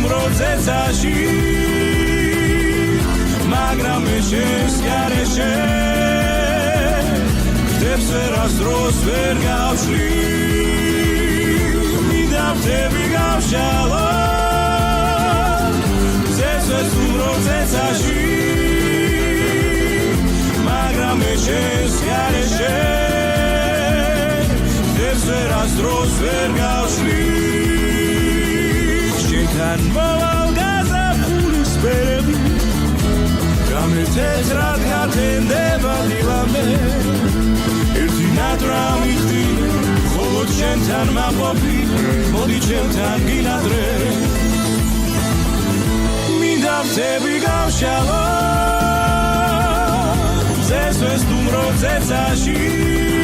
სტუმრო ზეცაში მაგრამ მე შენს გარეშე ხდებს ვერასდროს ვერ გავშლი მინდა ხდები გავშალო ზეცვეს სტუმრო ზეცაში მაგრამ მე შენს გარეშე ხდებს ვერასდროს ვერ გავშლი შენთან მოვალ გაზაფხულის ფერები გამეთეთრად გათენდება დილამდე ერთი ნატრა მიხდი მხოლოდ შენთან მაყოფი მოდი ჩემთან გინადრე მინდა ხდები გავშალო ზესვეს სტუმრო ზეცაში